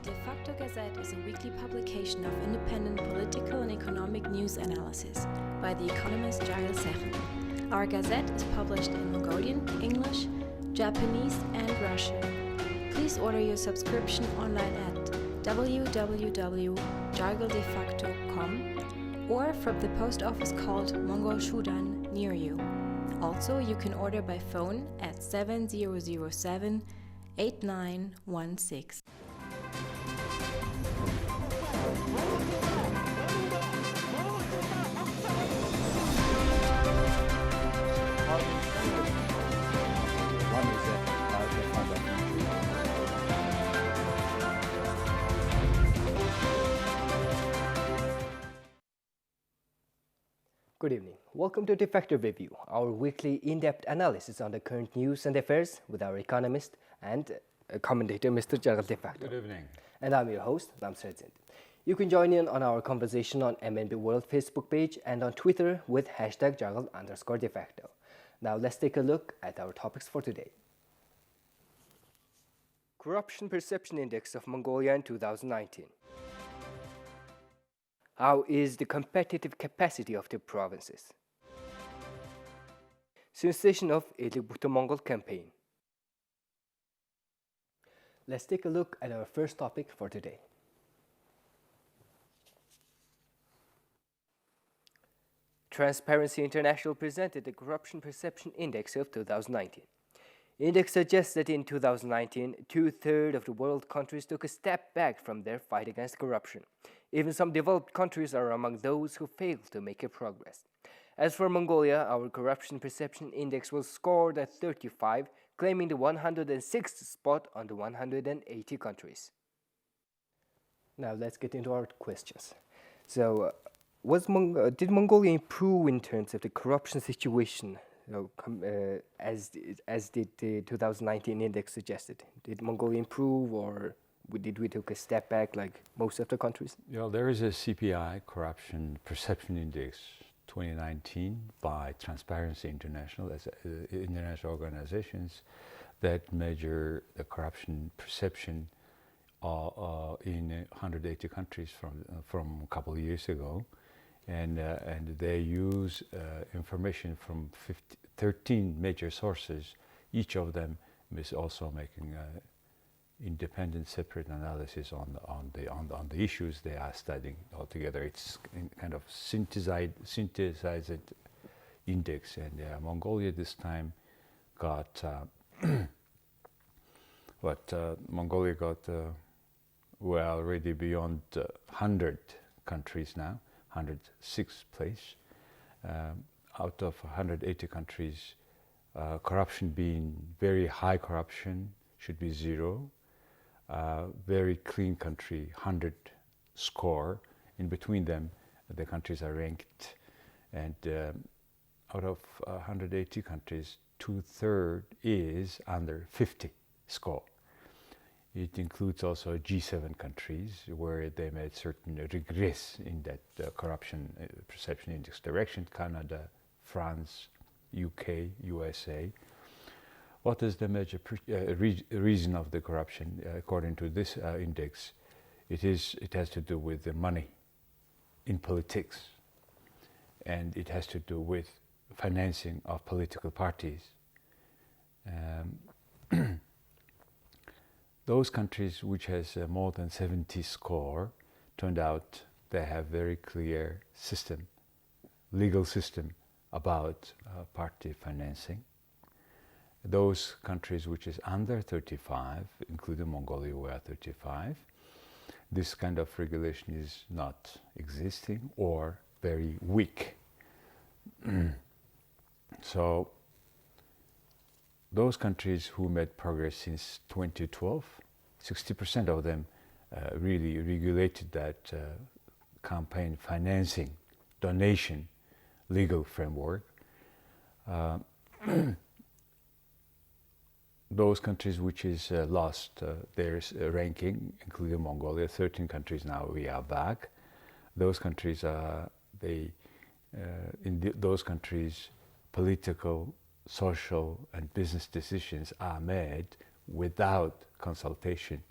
Defacto Gazette is a weekly publication of independent political and economic news analysis by the economist Jargal. Our gazette is published in Mongolian, English, Japanese, and Russian. Please order your subscription online at www.jargaldefacto.com or from the post office called Mongol Shudan near you. Also, you can order by phone at 7007 8916. Good evening. Welcome to Defacto Review, our weekly in-depth analysis on the current news and affairs with our economist and commentator, Mr. Jargal Defacto. Good evening. And I'm your host, Namsar Zind. You can join in on our conversation on MNB World Facebook page and on Twitter with hashtag Jargal_Defacto. Now let's take a look at our topics for today. Corruption Perception Index of Mongolia in 2019. How is the competitive capacity of the provinces? Sensation of Eleg Buten Mongol campaign. Let's take a look at our first topic for today. Transparency International presented the Corruption Perception Index of 2019. Index suggests that in 2019, two-thirds of the world countries took a step back from their fight against corruption. Even some developed countries are among those who failed to make a progress. As for Mongolia, our Corruption Perception Index was scored at 35, claiming the 106th spot on the 180 countries. Now let's get into our questions. So, did Mongolia improve in terms of the corruption situation? As did the 2019 index suggested? Did Mongolia improve, or did we take a step back like most of the countries? Yeah, there is a CPI, Corruption Perception Index 2019 by Transparency International, as international organizations that measure the corruption perception in 180 countries from a couple of years ago. And they use information from 13 major sources. Each of them is also making independent, separate analysis on the issues they are studying altogether. It's kind of synthesized index, and Mongolia this time got Mongolia got already beyond 100 countries now. 106th place. Out of 180 countries, corruption being very high corruption should be 0. Very clean country, 100 score. In between them, the countries are ranked. And out of 180 countries, two-thirds is under 50 score. It includes also G7 countries where they made certain regress in that corruption perception index direction: Canada, France, UK, USA. What is the major reason of the corruption according to this index? It has to do with the money in politics, and it has to do with financing of political parties. Those countries which has more than 70 score, turned out they have very clear system, legal system about party financing. Those countries which is under 35, including Mongolia, we are 35, this kind of regulation is not existing or very weak. So those countries who made progress since 2012, 60% of them really regulated that campaign financing, donation, legal framework. Those countries which is lost their ranking, including Mongolia, 13 countries now we are back. Those countries those countries, political, social and business decisions are made without consultation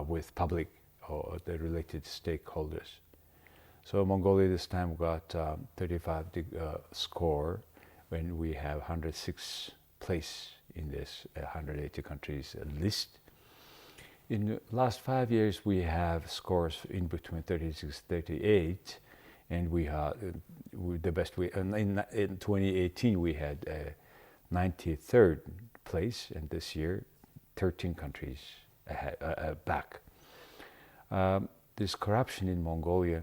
with public or the related stakeholders. So Mongolia this time got 35 score when we have 106 place in this 180 countries list. In the last 5 years, we have scores in between 36, 38, and we had the best. In 2018, we had 93rd place, and this year, 13 countries back. This corruption in Mongolia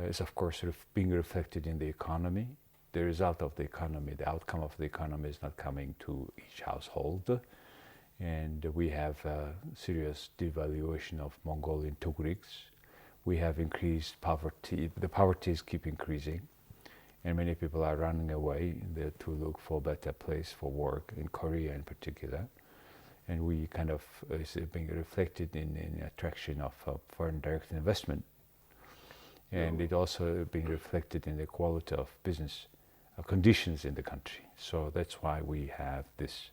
is, of course, being reflected in the economy. The result of the economy, the outcome of the economy is not coming to each household. And we have serious devaluation of Mongolian tugriks. We have increased poverty. The poverties keep increasing, and many people are running away to look for a better place for work, in Korea in particular. And we kind of is being reflected in attraction of foreign direct investment. And it also being reflected in the quality of business conditions in the country. So that's why we have this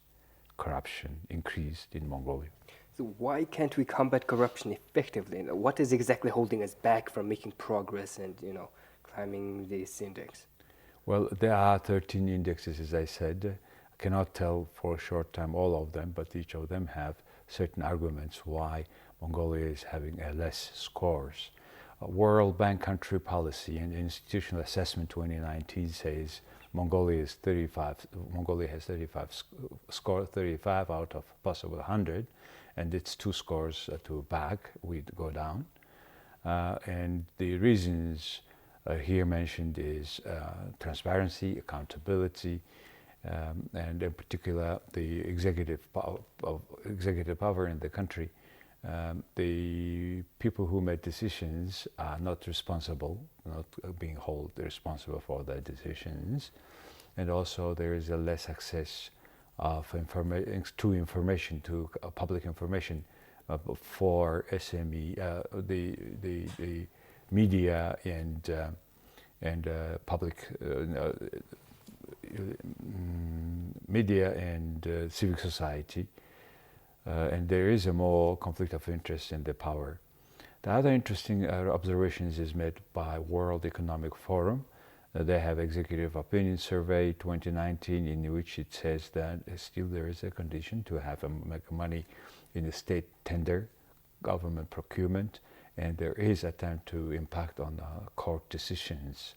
corruption increased in Mongolia. So why can't we combat corruption effectively? What is exactly holding us back from making progress and climbing this index? Well, there are 13 indexes, as I said. I cannot tell for a short time all of them, but each of them have certain arguments why Mongolia is having less scores. World Bank Country Policy and Institutional Assessment 2019 says Mongolia has 35 score 35 out of possible 100, and it's 2 scores to back, we go down. And the reasons here mentioned is transparency, accountability, and in particular the executive power in the country. The people who made decisions are not responsible, not being held responsible for their decisions, and also there is a less access of information to public information for SME, the media and public media and civic society. And there is a more conflict of interest in the power. The other interesting observations is made by World Economic Forum. They have Executive Opinion Survey 2019 in which it says that still there is a condition to have make money in the state tender, government procurement, and there is attempt to impact on court decisions.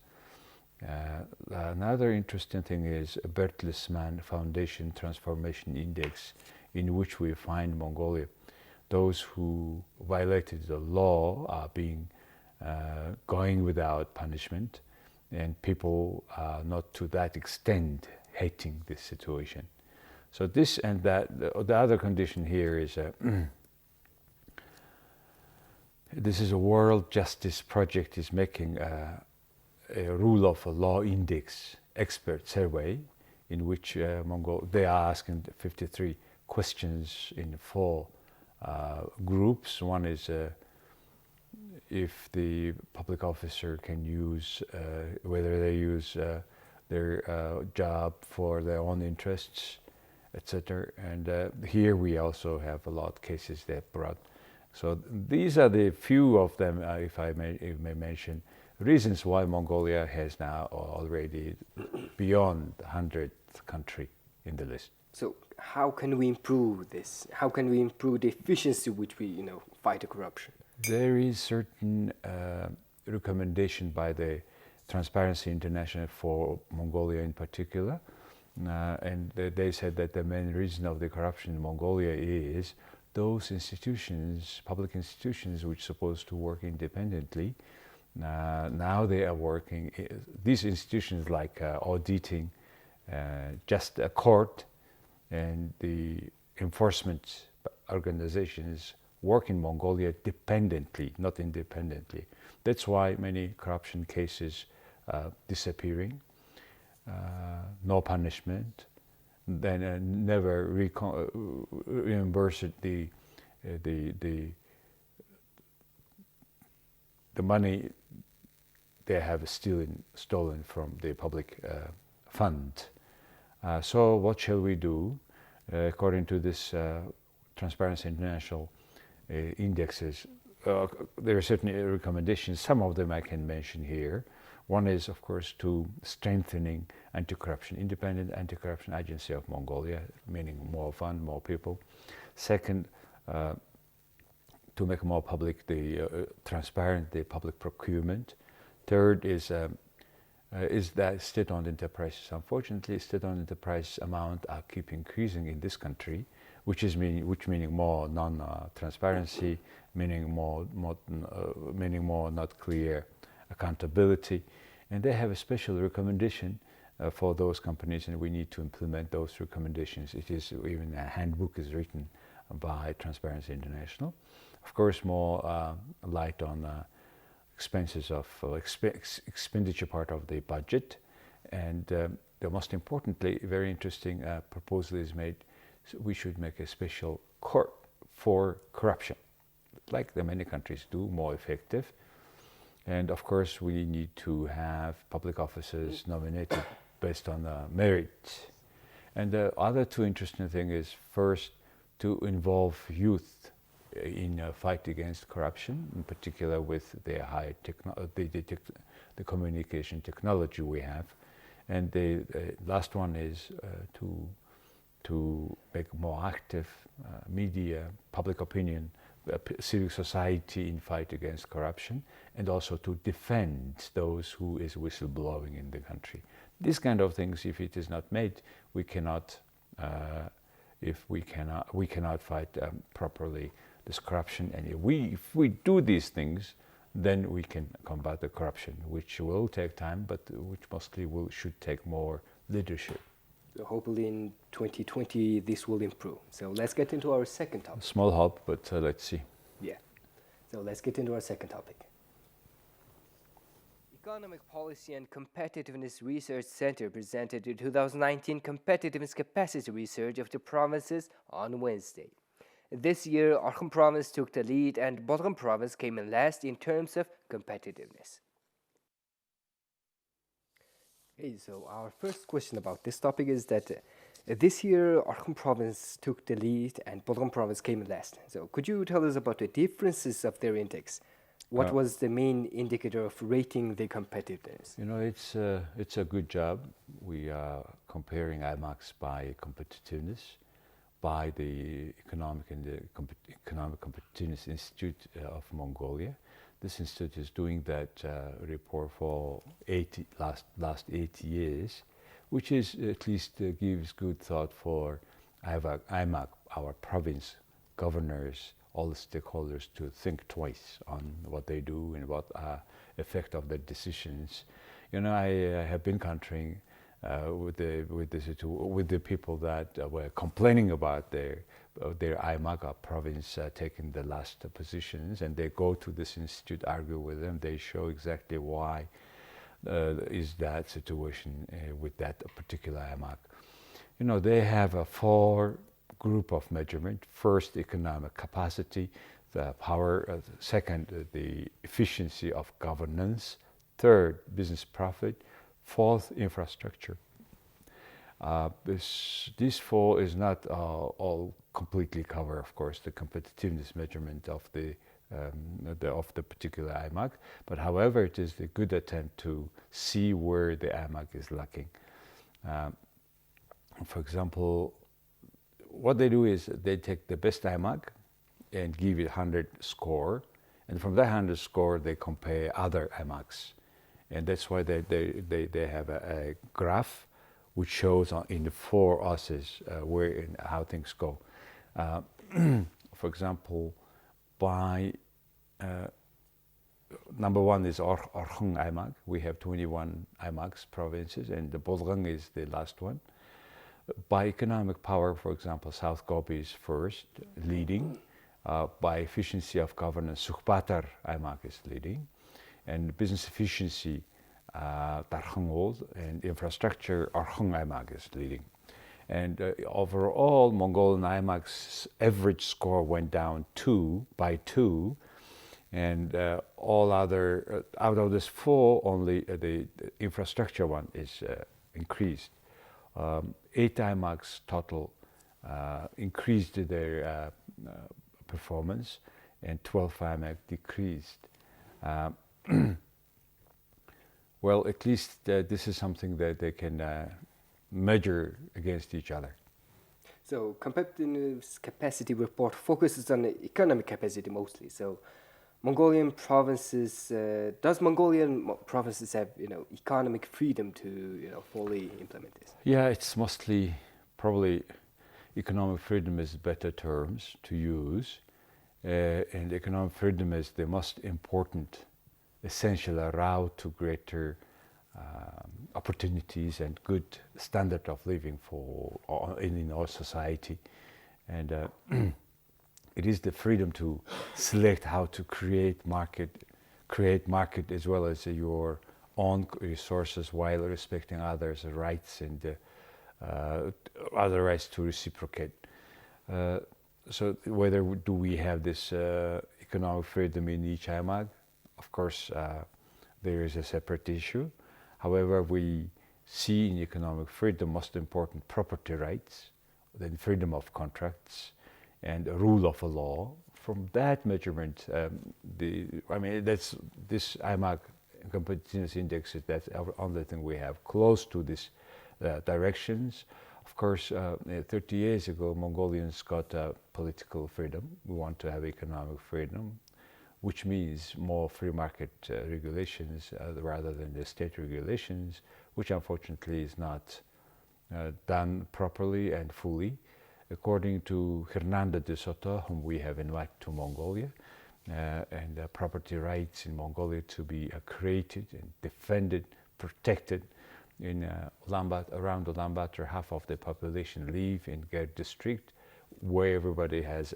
Another interesting thing is a Bertelsmann Foundation Transformation Index, in which we find Mongolia. Those who violated the law are being going without punishment, and people are not to that extent hating this situation. So this and that, the other condition here is this is a World Justice Project is making a rule of law index expert survey, in which they are asking 53 questions in 4 groups. One is if the public officer can use, whether they use their job for their own interests, etc. And here we also have a lot of cases that brought. So these are the few of them, if I may mention, reasons why Mongolia has now already beyond the 100th country in the list. So how can we improve this? How can we improve the efficiency which we, fight the corruption? There is certain recommendation by the Transparency International for Mongolia in particular, and they said that the main reason of the corruption in Mongolia is those institutions, public institutions, which are supposed to work independently. Now they are working. These institutions like auditing, just a court, and the enforcement organizations work in Mongolia dependently, not independently. That's why many corruption cases disappearing, no punishment, then never reimburse the money they have stolen from the public fund. So what shall we do? According to this Transparency International indexes. There are certain recommendations. Some of them I can mention here. One is, of course, to strengthening anti-corruption, independent anti-corruption agency of Mongolia, meaning more fund, more people. Second, to make more public transparent the public procurement. Third is that state-owned enterprises. Unfortunately, state-owned enterprise amount are keep increasing in this country, which meaning more non-transparency, meaning more not clear accountability, and they have a special recommendation for those companies, and we need to implement those recommendations. It is even a handbook is written by Transparency International. Of course, more light on expenses of expenditure part of the budget, and the most importantly, very interesting proposal is made. So we should make a special court for corruption, like the many countries do, more effective. And of course, we need to have public officers nominated based on merit. And the other two interesting things is first to involve youth in a fight against corruption, in particular with the high the communication technology we have. And the last one is to make more active media, public opinion, civil society in fight against corruption, and also to defend those who is whistleblowing in the country. These kind of things, if it is not made, we cannot fight properly this corruption. And if we do these things, then we can combat the corruption, which will take time, but which mostly should take more leadership. So hopefully in 2020 this will improve. So let's get into our second topic. Small hope, but let's see. Yeah. So let's get into our second topic. Economic Policy and Competitiveness Research Center presented the 2019 Competitiveness Capacity Research of the provinces on Wednesday. This year, Arkham Province took the lead and Buten Province came in last in terms of competitiveness. Okay, so our first question about this topic is that this year Arkham Province took the lead and Buten Province came in last. So could you tell us about the differences of their index? What was the main indicator of rating the competitiveness? You know, it's a good job. We are comparing IMAX by competitiveness by the Economic Competitiveness Institute of Mongolia. This institute is doing that report for last 80 years, which is at least gives good thought for IMAC, our province governors, all the stakeholders to think twice on what they do and what effect of their decisions. You know, I have been encountering with the people that were complaining about their IMAG province taking the last positions, and they go to this institute, argue with them. They show exactly why is that situation with that particular IMAG. You know, they have a 4 group of measurement. First, economic capacity, the power. Second, the efficiency of governance. Third, business profit. Fourth, infrastructure. This 4 is not all completely cover, of course, the competitiveness measurement of the particular IMAG, but however, it is a good attempt to see where the IMAG is lacking. For example, what they do is they take the best IMAG and give it 100 score, and from that 100 score they compare other IMAGs, and that's why they have a graph which shows in the 4 S's where and how things go. For example, by number 1 is Orkhung IMAG. We have 21 IMAGs provinces, and the Bolgang is the last one. By economic power, for example, South Gobi is first, leading. By efficiency of governance, Sukhbatar IMAG is leading. And business efficiency, Tarkhung Old, and infrastructure, Arkhung IMAG is leading. And overall, Mongolian IMAG's average score went down by 2. And all other, out of this 4, only the infrastructure one is increased. 8 IMAGs total increased their performance, and 12 IMAC decreased. Well, at least this is something that they can measure against each other. So competitiveness capacity report focuses on economic capacity mostly. So Mongolian provinces, does Mongolian provinces have economic freedom to fully implement this? Yeah, it's mostly probably economic freedom is better terms to use, and economic freedom is the most important, essential route to greater opportunities and good standard of living for in our society, and it is the freedom to select how to create market as well as your own resources while respecting others' rights and other rights to reciprocate. So whether do we have this economic freedom in each IMAG? Of course, there is a separate issue. However, we see in economic freedom most important property rights, then freedom of contracts, and a rule of law. From that measurement, that's this IMAG competitiveness index. That's the only thing we have close to this directions. Of course, 30 years ago, Mongolians got political freedom. We want to have economic freedom, which means more free market regulations rather than the state regulations, which unfortunately is not done properly and fully. According to Hernando de Soto, whom we have invited to Mongolia, and property rights in Mongolia to be created and defended, protected. In around Ulaanbaatar, half of the population live in Ger district, where everybody has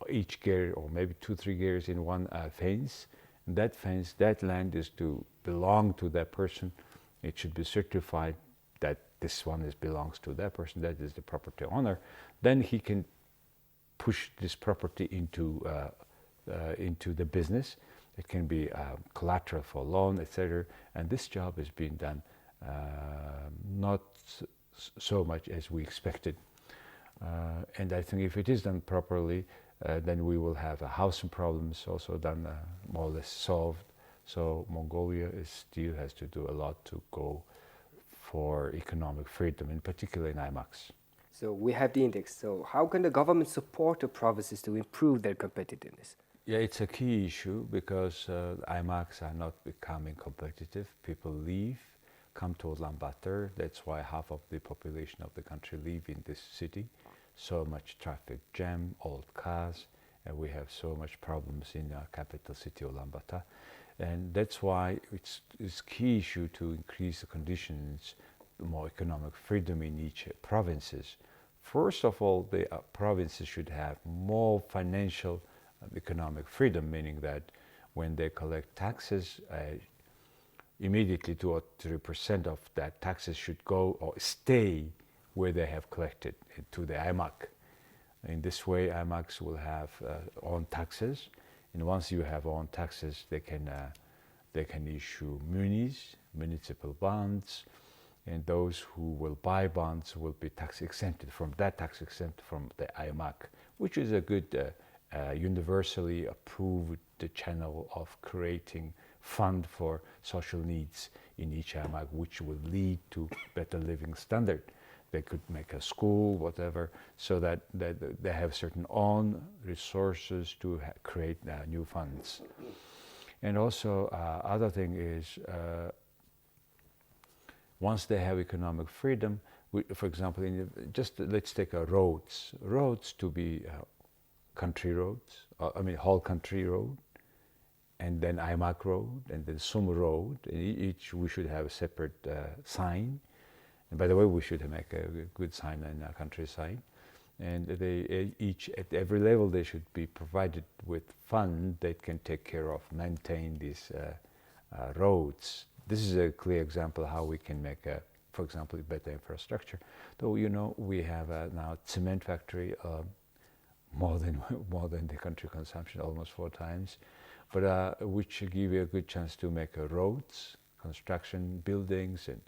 each ger or maybe 2-3 gers in one fence. And that fence, that land is to belong to that person. It should be certified that this one belongs to that person, that is the property owner. Then he can push this property into the business. It can be collateral for loan, etc. And this job is being done not so much as we expected. And I think if it is done properly, then we will have housing problems also done more or less solved. So Mongolia still has to do a lot to go for economic freedom, in particular in IMAX. So we have the index. So how can the government support the provinces to improve their competitiveness? Yeah, it's a key issue because IMAX are not becoming competitive. People leave, come to Ulaanbaatar. That's why half of the population of the country live in this city. So much traffic jam, old cars, and we have so much problems in our capital city, Ulaanbaatar. And that's why it's key issue to increase the conditions, more economic freedom in each provinces. First of all, the provinces should have more financial economic freedom, meaning that when they collect taxes, immediately 2 or 3% of that taxes should go or stay where they have collected to the IMAC. In this way, IMACs will have own taxes, and once you have own taxes, they can issue munis, municipal bonds, and those who will buy bonds will be tax exempted from the IMAC, which is a good universally approved channel of creating fund for social needs in each IMAC, which will lead to better living standard. They could make a school, whatever, so that they have certain own resources to create new funds. And also, other thing is, once they have economic freedom, for example, just let's take roads to be country roads, whole country road, and then IMAC road, and then Sum road. And each we should have a separate sign. And by the way, we should make a good sign in our countryside. And they each at every level they should be provided with fund that can take care of maintain these roads. This is a clear example how we can make for example, better infrastructure. Though we have now cement factory more than the country consumption, almost 4 times, but which give you a good chance to make roads, construction, buildings, and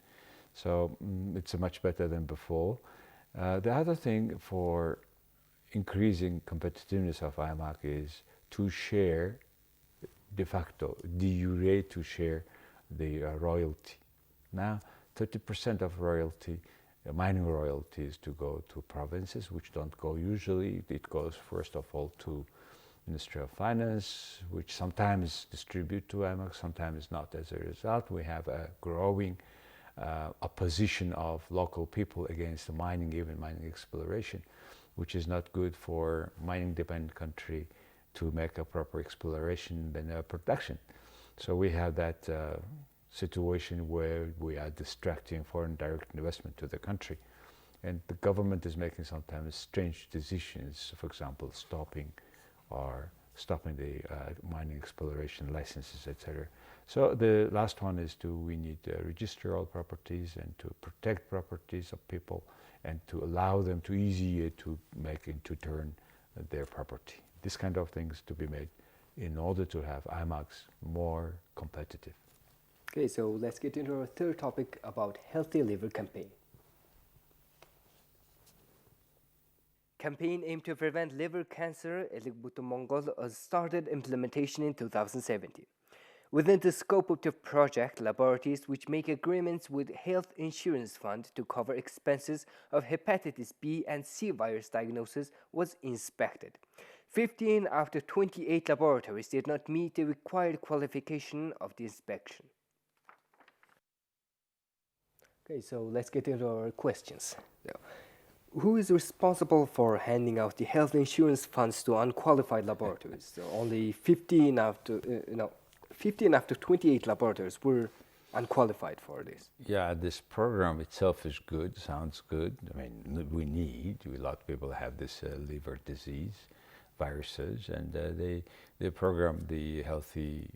so it's much better than before. The other thing for increasing competitiveness of IMAC is to share de facto, de jure to share the royalty. Now, 30% of royalty, mining royalties, to go to provinces, which don't go usually. It goes first of all to Ministry of Finance, which sometimes distribute to IMAX, sometimes not. As a result, we have a growing opposition of local people against the mining, even mining exploration, which is not good for mining-dependent country to make a proper exploration and production. So we have that situation where we are distracting foreign direct investment to the country. And the government is making sometimes strange decisions, for example, stopping the mining exploration licenses, etc. So the last one is we need to register all properties and to protect properties of people and to allow them to easier to make into turn their property. This kind of things to be made in order to have IMAX more competitive. Okay, so let's get into our third topic about Healthy Liver campaign. Campaign aimed to prevent liver cancer, Eleg Buten Mongol, started implementation in 2017. Within the scope of the project, laboratories which make agreements with Health Insurance Fund to cover expenses of hepatitis B and C virus diagnosis was inspected. 15 out of 28 laboratories did not meet the required qualification of the inspection. Okay, so let's get into our questions. Who is responsible for handing out the health insurance funds to unqualified laboratories? So only 15 after 28 laboratories were unqualified for this. Yeah, this program itself is good, sounds good. I mean, a lot of people have this liver disease, viruses, and the program, the Healthy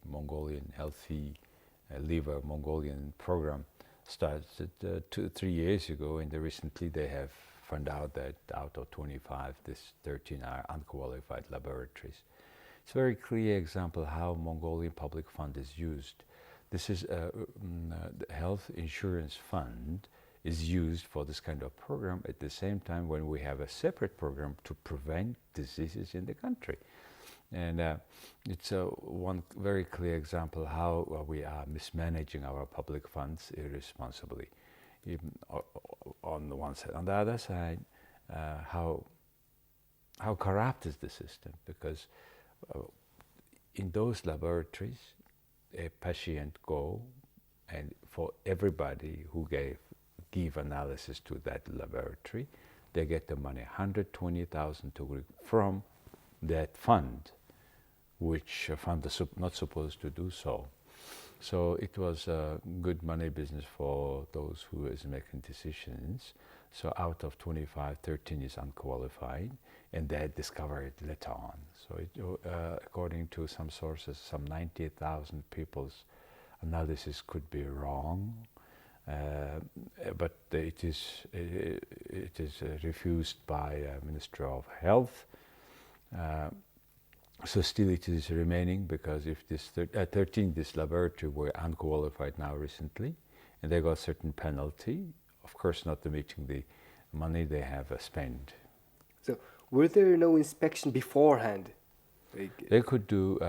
Liver Mongolian program, started 2-3 years ago, and recently they have found out that out of 25, 13 are unqualified laboratories. It's a very clear example how Mongolian public fund is used. This is the health insurance fund is used for this kind of program at the same time when we have a separate program to prevent diseases in the country. And it's one very clear example how we are mismanaging our public funds irresponsibly. Even on the one side, on the other side, how corrupt is the system? Because in those laboratories, a patient go, and for everybody who give analysis to that laboratory, they get the money, 120,000 from that fund, which a fund is not supposed to do so. So it was a good money business for those who is making decisions. So out of 25, 13 is unqualified, and they discovered it later on. So according to some sources, some 90,000 people's analysis could be wrong, but it is refused by Ministry of Health. So still it is remaining, because if this 13, this laboratory were unqualified now recently, and they got certain penalty, of course not meeting the money they have spent. So were there no inspection beforehand? They could do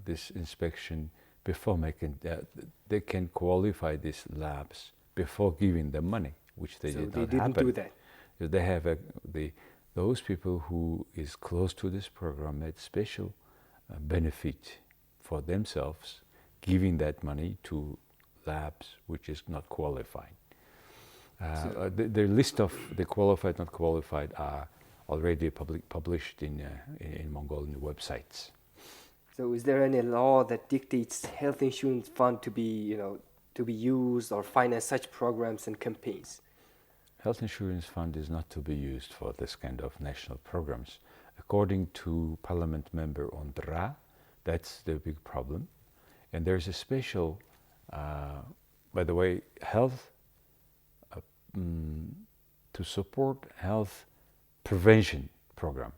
this inspection before making, they can qualify these labs before giving them money, which they did not happen. So they didn't do that? They have those people who is close to this program made special benefit for themselves, giving that money to labs which is not qualified. The list of the qualified, not qualified are already published in Mongolian websites. So is there any law that dictates health insurance fund to be used or finance such programs and campaigns? Health insurance fund is not to be used for this kind of national programs. According to Parliament member Ondra, that's the big problem. And there's a special, by the way, health, to support health prevention program.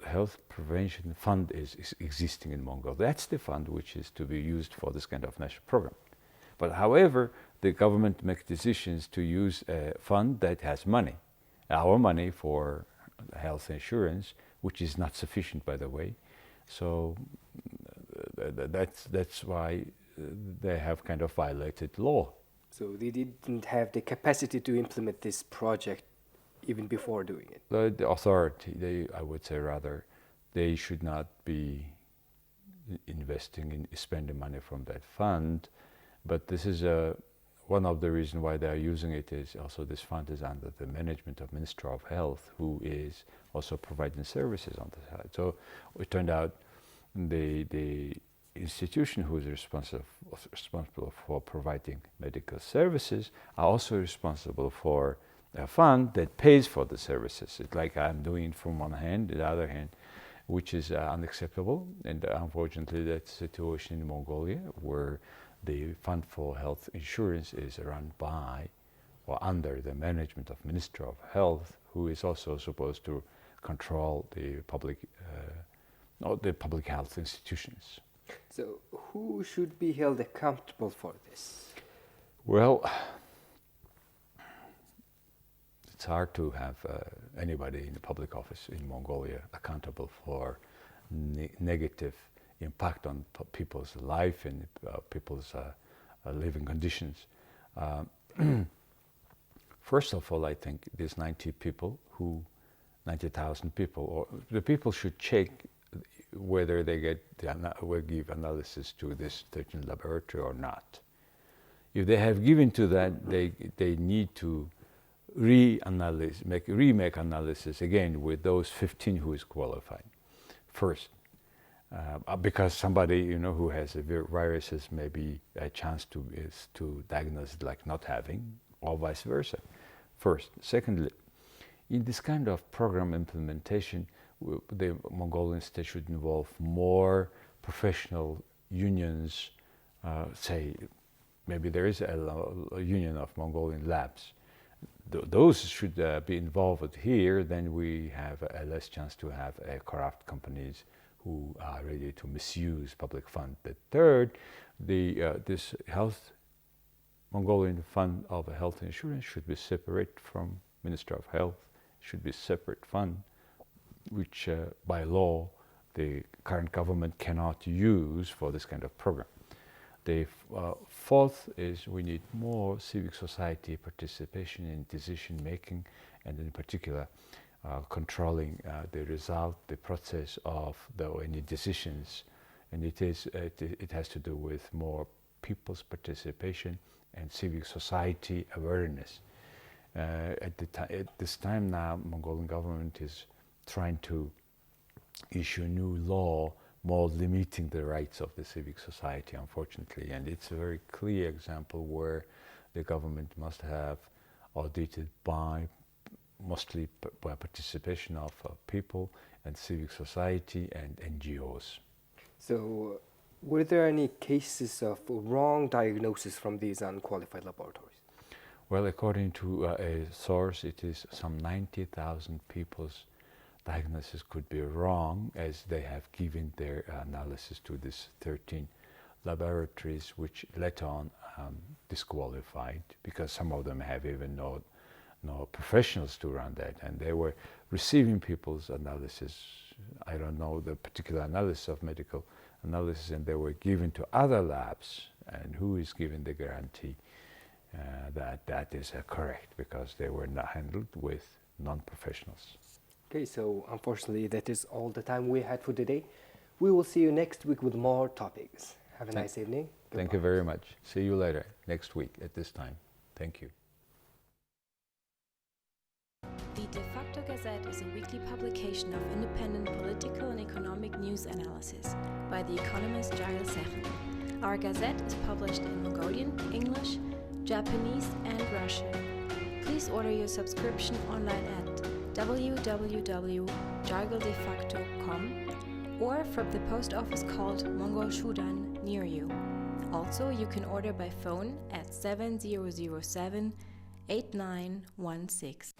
Health prevention fund is existing in Mongolia. That's the fund which is to be used for this kind of national program. But however, the government makes decisions to use a fund that has money, our money for health insurance, which is not sufficient, by the way. So that's why they have kind of violated law. So they didn't have the capacity to implement this project even before doing it. The authority, I would say rather, they should not be investing in spending money from that fund. But this is one of the reasons why they are using it is also this fund is under the management of Minister of Health, who is also providing services on the side. So it turned out the institution who is responsible for providing medical services are also responsible for a fund that pays for the services. It's like I'm doing it from one hand, the other hand, which is unacceptable. And unfortunately, that's the situation in Mongolia, where the fund for health insurance is run by or under the management of Minister of Health, who is also supposed to control the public health institutions. So who should be held accountable for this? Well, it's hard to have anybody in the public office in Mongolia accountable for negative impact on people's life and people's living conditions. First of all, I think these 90,000 people, or the people should check whether they will give analysis to this 13 laboratory or not. If they have given to that, they need to remake analysis again with those 15 who is qualified first. Because somebody who has a virus has maybe a chance to diagnose it like not having, or vice versa. First. Secondly, in this kind of program implementation, the Mongolian state should involve more professional unions. Say, maybe there is a union of Mongolian labs. Those should be involved here. Then we have a less chance to have corrupt companies who are ready to misuse public fund. The third, this Mongolian fund of health insurance should be separate from Minister of Health. Should be separate fund, which by law the current government cannot use for this kind of program. The fourth is we need more civic society participation in decision making, and in particular controlling the result, the process of any decisions, and it has to do with more people's participation and civic society awareness. At this time now, Mongolian government is trying to issue a new law more limiting the rights of the civic society, unfortunately, and it's a very clear example where the government must have audited by mostly by participation of people and civic society and NGOs. So were there any cases of wrong diagnosis from these unqualified laboratories? Well, according to a source, it is some 90,000 people's diagnosis could be wrong, as they have given their analysis to these 13 laboratories, which later on disqualified, because some of them have even no professionals to run that, and they were receiving people's analysis. I don't know the particular analysis of medical analysis, and they were given to other labs, and who is giving the guarantee that is correct, because they were not handled with non-professionals. Okay, so unfortunately that is all the time we had for today. We will see you next week with more topics. Have a nice evening. Goodbye. Thank you very much. See you later next week at this time. Thank you. The Defacto Gazette is a weekly publication of independent political and economic news analysis by the economist Jargal. Our gazette is published in Mongolian, English, Japanese and Russian. Please order your subscription online at www.jargaldefacto.com or from the post office called Mongol Shudan near you. Also, you can order by phone at 7007 8916.